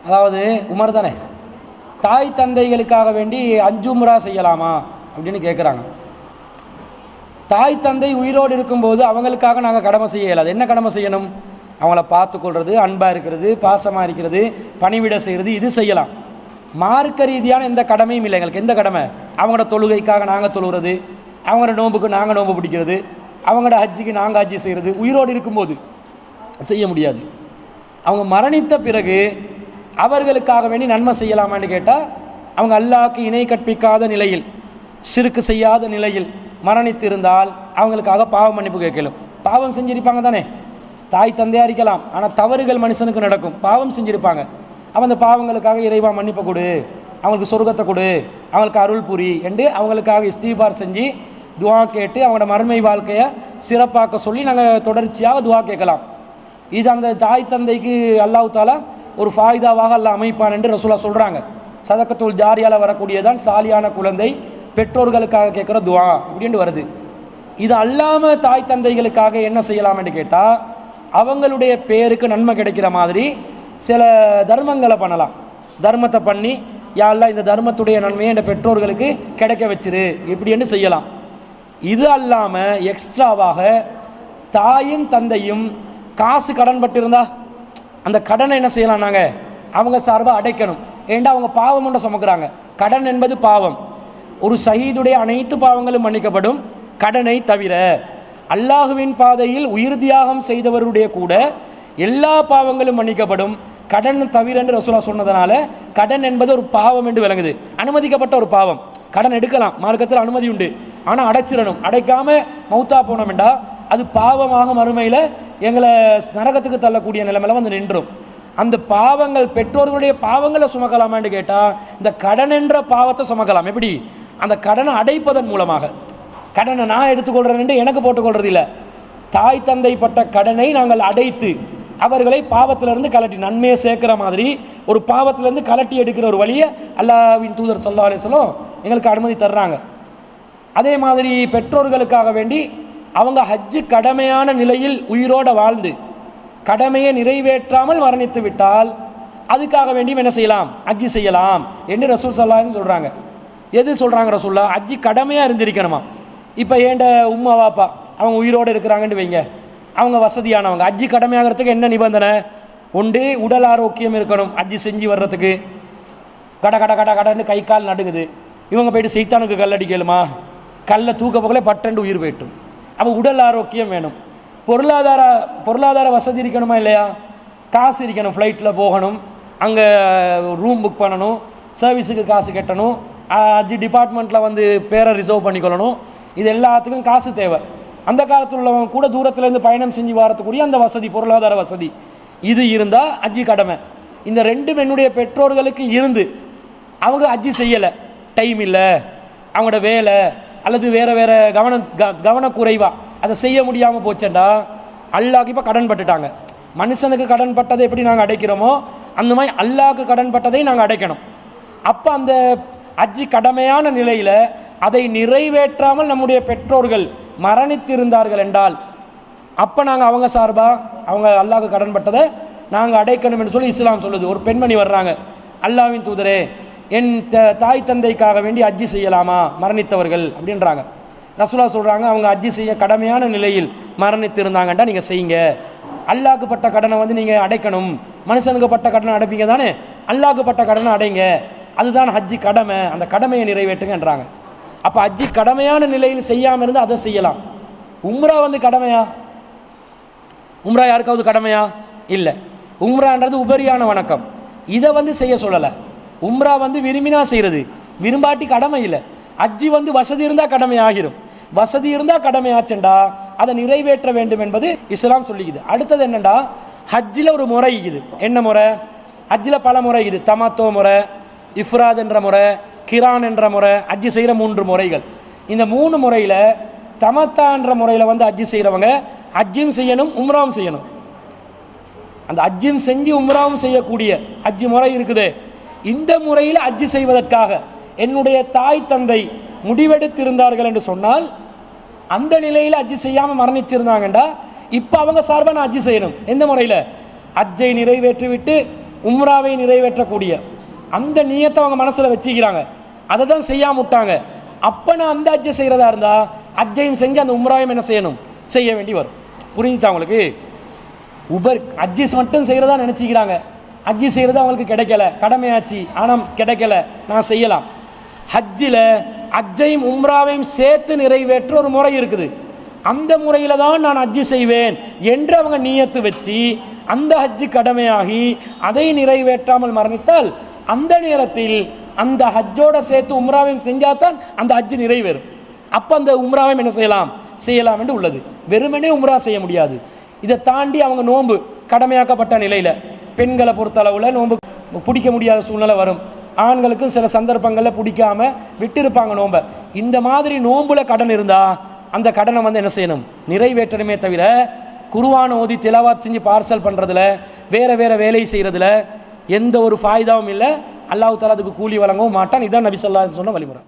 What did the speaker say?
அதாவது உமர் தானே, தாய் தந்தைகளுக்காக வேண்டி 5 உம்ரா செய்யலாமா அப்படின்னு கேட்குறாங்க. தாய் தந்தை உயிரோடு இருக்கும்போது அவங்களுக்காக நாங்கள் கடமை செய்ய இயலாது. என்ன கடமை செய்யணும்? அவங்கள பார்த்துக்கொள்வது, அன்பாக இருக்கிறது, பாசமாக இருக்கிறது, பணிவிட செய்கிறது, இது செய்யலாம். மார்க்க ரீதியான எந்த கடமையும் இல்லை எங்களுக்கு. எந்த கடமை? அவங்களோட தொழுகைக்காக நாங்கள் தொழுகிறது, அவங்களோட நோன்புக்கு நாங்கள் நோன்பு பிடிக்கிறது, அவங்களோட ஹஜ்ஜுக்கு நாங்கள் ஹஜ்ஜி செய்கிறது உயிரோடு இருக்கும்போது செய்ய முடியாது. அவங்க மரணித்த பிறகு அவர்களுக்காக வேண்டி நன்மை செய்யலாமான்னு கேட்டால், அவங்க அல்லாஹ்க்கு இணை கற்பிக்காத நிலையில், ஷிர்க் செய்யாத நிலையில் மரணித்திருந்தால் அவங்களுக்காக பாவ மன்னிப்பு கேட்கலும். பாவம் செஞ்சிருப்பாங்க தானே, தாய் தந்தையாக இருக்கலாம், ஆனால் தவறுகள் மனுஷனுக்கு நடக்கும், பாவம் செஞ்சுருப்பாங்க. அவன் அந்த பாவங்களுக்காக இறைவா மன்னிப்பு கொடு, அவங்களுக்கு சொர்க்கத்தை கொடு, அவங்களுக்கு அருள் புரி என்று அவங்களுக்காக இஸ்திஃபார் செஞ்சு துவா கேட்டு அவங்களோட மறுமை வாழ்க்கையை சிறப்பாக்க சொல்லி நாங்கள் தொடர்ச்சியாக துவா கேட்கலாம். இது அந்த தாய் தந்தைக்கு அல்லாஹ் தாலா ஒரு ஃபாயிதாவாக அல்லாஹ் அமைப்பான் என்று ரசூலா சொல்கிறாங்க. சதக்கத்துல் ஜாரியால் வரக்கூடியதான் சாலியான குழந்தை பெற்றோர்களுக்காக கேட்குற துவா இப்படின்னு வருது. இது அல்லாமல் தாய் தந்தைகளுக்காக என்ன செய்யலாம் என்று கேட்டால், அவங்களுடைய பேருக்கு நன்மை கிடைக்கிற மாதிரி சில தர்மங்களை பண்ணலாம். தர்மத்தை பண்ணி, யா அல்லாஹ் இந்த தர்மத்துடைய நன்மையை என் பெற்றோர்களுக்கு கிடைக்க வச்சிரு இப்படின்னு செய்யலாம். இது அல்லாமல் எக்ஸ்ட்ராவாக தாயும் தந்தையும் காசு கடன் பட்டிருந்தா அந்த கடனை என்ன செய்யலாம்? நாங்கள் அவங்க சார்பாக அடைக்கணும். ஏண்டா அவங்க பாவம் ஒன்றை சுமக்கிறாங்க. கடன் என்பது பாவம். ஒரு ஷஹீதுடைய அனைத்து பாவங்களும் மன்னிக்கப்படும் கடனை தவிர. அல்லாஹுவின் பாதையில் உயிர் தியாகம் செய்தவருடைய கூட எல்லா பாவங்களும் மன்னிக்கப்படும் கடன் தவிர என்று ரசூலா சொன்னதுனால கடன் என்பது ஒரு பாவம் என்று விளங்குது. அனுமதிக்கப்பட்ட ஒரு பாவம். கடன் எடுக்கலாம், மார்க்கத்தில் அனுமதி உண்டு, ஆனால் அடைச்சிடணும். அடைக்காமல் மௌத்தா போனோம்டா அது பாவமாக மறுமையில் எங்களை நரகத்துக்கு தள்ளக்கூடிய நிலைமையில வந்து நின்றும். அந்த பாவங்கள் பெற்றோர்களுடைய பாவங்களை சுமக்கலாமான்னு கேட்டால், இந்த கடன் என்ற பாவத்தை சுமக்கலாம். எப்படி? அந்த கடனை அடைப்பதன் மூலமாக. கடனை நான் எடுத்துக்கொள்கிறேன் எனக்கு போட்டுக்கொள்றது இல்லை. தாய் தந்தை பட்ட கடனை நாங்கள் அடைத்து அவர்களை பாவத்திலிருந்து கலட்டி நன்மையை சேர்க்கிற மாதிரி ஒரு பாவத்திலிருந்து கலட்டி எடுக்கிற ஒரு வழியை அல்லாஹ்வின் தூதர் ஸல்லல்லாஹு அலைஹி வஸல்லம் எங்களுக்கு அனுமதி தர்றாங்க. அதே மாதிரி பெற்றோர்களுக்காக வேண்டி அவங்க ஹஜ்ஜு கடமையான நிலையில் உயிரோடு வாழ்ந்து கடமையை நிறைவேற்றாமல் மரணித்து விட்டால் அதுக்காக வேண்டியும் என்ன செய்யலாம்? ஹஜ்ஜி செய்யலாம் என்று ரசூல் ஸல்லல்லாஹு அலைஹி வஸல்லம் சொல்கிறாங்க. எது சொல்கிறாங்க ரசூல்லா? ஹஜ்ஜி கடமையாக இருந்திருக்கணுமா. இப்போ ஏண்ட உம்மா வாப்பா அவங்க உயிரோடு இருக்கிறாங்கன்னு வைங்க, அவங்க வசதியானவங்க. ஹஜ்ஜி கடமையாகிறதுக்கு என்ன நிபந்தனை? ஒன்று உடல் ஆரோக்கியம் இருக்கணும். ஹஜ்ஜி செஞ்சு வர்றதுக்கு கட கட கட கடன்னு கை கால் நடுங்குது, இவங்க போய்ட்டு சைத்தானுக்கு கல் அடிக்கலுமா? கல்லை தூக்க போகல பட்டண்டு உயிர் போய்ட்டும். அப்போ உடல் ஆரோக்கியம் வேணும். பொருளாதார வசதி இருக்கணுமா இல்லையா? காசு இருக்கணும், ஃப்ளைட்டில் போகணும், அங்கே ரூம் புக் பண்ணணும், சர்வீஸுக்கு காசு கட்டணும், ஹஜ்ஜி டிபார்ட்மெண்ட்டில் வந்து பேரை ரிசர்வ் பண்ணிக்கொள்ளணும். இது எல்லாத்துக்கும் காசு தேவை. அந்த காலத்தில் உள்ளவங்க கூட தூரத்துலேருந்து பயணம் செஞ்சு வரத்துக்குரிய அந்த வசதி, பொருளாதார வசதி இது இருந்தால் ஹஜ்ஜி கடமை. இந்த ரெண்டும் என்னுடைய பெற்றோர்களுக்கு இருந்து அவங்க ஹஜ்ஜி செய்யலை, டைம் இல்லை, அவங்களோட வேலை அல்லது வேறு கவனக்குறைவா அதை செய்ய முடியாமல் போச்சேன்டா அல்லாஹ்க்கு இப்போ கடன் பட்டுட்டாங்க. மனுஷனுக்கு கடன் பட்டதை எப்படி நாங்கள் அடைக்கிறோமோ அந்த மாதிரி அல்லாஹ்க்கு கடன் பட்டதை நாங்கள் அடைக்கணும். அப்போ அந்த ஹஜ்ஜி கடமையான நிலையில் அதை நிறைவேற்றாமல் நம்முடைய பெற்றோர்கள் மரணித்திருந்தார்கள் என்றால் அப்போ நாங்கள் அவங்க சார்பாக அவங்க அல்லாஹ்க்கு கடன் பட்டதை நாங்கள் அடைக்கணும் என்று சொல்லி இஸ்லாம் சொல்லுது. ஒரு பெண்மணி வர்றாங்க, அல்லாஹ்வின் தூதரே என் தாய் தந்தைக்காக வேண்டி ஹஜ்ஜி செய்யலாமா மரணித்தவர்கள் அப்படின்றாங்க. ரசூலா சொல்கிறாங்க, அவங்க ஹஜ்ஜி செய்ய கடமையான நிலையில் மரணித்திருந்தாங்கண்டா நீங்கள் செய்யுங்க. அல்லாஹ்க்கு பட்ட கடனை வந்து நீங்கள் அடைக்கணும். மனுஷனுக்கு பட்ட கடனை அடைப்பீங்க தானே, அல்லாஹ்க்கு பட்ட கடனை அடைங்க, அதுதான் ஹஜ்ஜி கடமை, அந்த கடமையை நிறைவேற்றுங்கன்றாங்க. அப்போ ஹஜ்ஜி கடமையான நிலையில் செய்யாமல் இருந்து அதை செய்யலாம். உம்ரா வந்து கடமையா? உம்ரா யாருக்காவது கடமையா? இல்லை. உம்ரான்றது உபரியான வணக்கம், இதை வந்து செய்ய சொல்லலை. உம்ரா வந்து விரும்பினா செய்கிறது, விரும்பாட்டி கடமை இல்லை. ஹஜ்ஜி வந்து வசதி இருந்தால் கடமை ஆகிரும். வசதி இருந்தால் கடமை ஆச்சுண்டா அதை நிறைவேற்ற வேண்டும் என்பது இஸ்லாம் சொல்லிக்குது. அடுத்தது என்னண்டா, ஹஜ்ஜில் ஒரு முறை இருக்குது. என்ன முறை? ஹஜ்ஜில் பல முறை இருக்குது. தமத்தோ முறை, இஃப்ராத் என்ற முறை, கிரான் என்ற முறை, ஹஜ்ஜி செய்கிற 3 முறைகள். இந்த 3 முறையில் தமத்தா என்ற முறையில் வந்து ஹஜ்ஜி செய்கிறவங்க ஹஜ்ஜியும் செய்யணும், உம்ராவும் செய்யணும். அந்த ஹஜ்ஜியும் செஞ்சு உம்ராவும் செய்யக்கூடிய ஹஜ்ஜி முறை இருக்குது. இந்த முறையில் ஹஜ்ஜி செய்வதற்காக என்னுடைய தாய் தந்தை முடிவெடுத்திருந்தார்கள் என்று சொன்னால், அந்த நிலையில் ஹஜ்ஜி செய்யாமல் மரணிச்சிருந்தாங்கண்டா இப்போ அவங்க சார்பாக நான் ஹஜ்ஜி செய்யணும். எந்த முறையில்? ஹஜ்ஜை நிறைவேற்றிவிட்டு உம்ராவை நிறைவேற்றக்கூடிய அந்த நியத்தை அவங்க மனசில் வச்சுக்கிறாங்க, அதை தான் செய்யாம விட்டாங்க. அப்போ நான் அந்த ஹஜ்ஜை செய்கிறதா இருந்தால் ஹஜ்ஜையும் செஞ்சு அந்த உம்ராவையும் என்ன செய்யணும், செய்ய வேண்டி வரும். புரிஞ்சுச்சா அவங்களுக்கு? ஹஜ்ஜிஸ் மட்டும் செய்கிறதா நினச்சிக்கிறாங்க. ஹஜ்ஜி செய்கிறது அவங்களுக்கு கிடைக்கல, கடமையாச்சு ஆனால் கிடைக்கல, நான் செய்யலாம். ஹஜ்ஜில் ஹஜ்ஜையும் உம்ராவையும் சேர்த்து நிறைவேற்ற ஒரு முறை இருக்குது. அந்த முறையில் தான் நான் ஹஜ்ஜி செய்வேன் என்று அவங்க நியத்து வச்சு அந்த ஹஜ்ஜி கடமையாகி அதை நிறைவேற்றாமல் மரணித்தால் அந்த நேரத்தில் அந்த ஹஜ்ஜோட சேர்த்து உம்ராவையும் செஞ்சாதான் அந்த ஹஜ்ஜி நிறைவேறும். அப்போ அந்த உம்ராவையும் என்ன செய்யலாம் என்று உள்ளது. வெறுமனே உம்ரா செய்ய முடியாது. இதை தாண்டி அவங்க நோன்பு கடமையாக்கப்பட்ட நிலையில் பெண்களை பொறுத்தளவில் நோன்பு பிடிக்க முடியாத சூழ்நிலை வரும். ஆண்களுக்கும் சில சந்தர்ப்பங்களில் பிடிக்காம விட்டிருப்பாங்க நோன்பை. இந்த மாதிரி நோன்புல கடன் இருந்தால் அந்த கடனை என்ன செய்யணும், நிறைவேற்றணுமே தவிர குர்ஆன் ஓதி திலாவத் செஞ்சு பார்சல் பண்ணுறதுல வேறு வேலை செய்கிறதுல எந்த ஒரு ஃபாய்தாவும் இல்லை. அல்லாஹ் தஆலா அதுக்கு கூலி வழங்கவும் மாட்டான். இதுதான் நபி ஸல்லல்லாஹு அலைஹி வஸல்லம் சொன்ன வழிமுறை.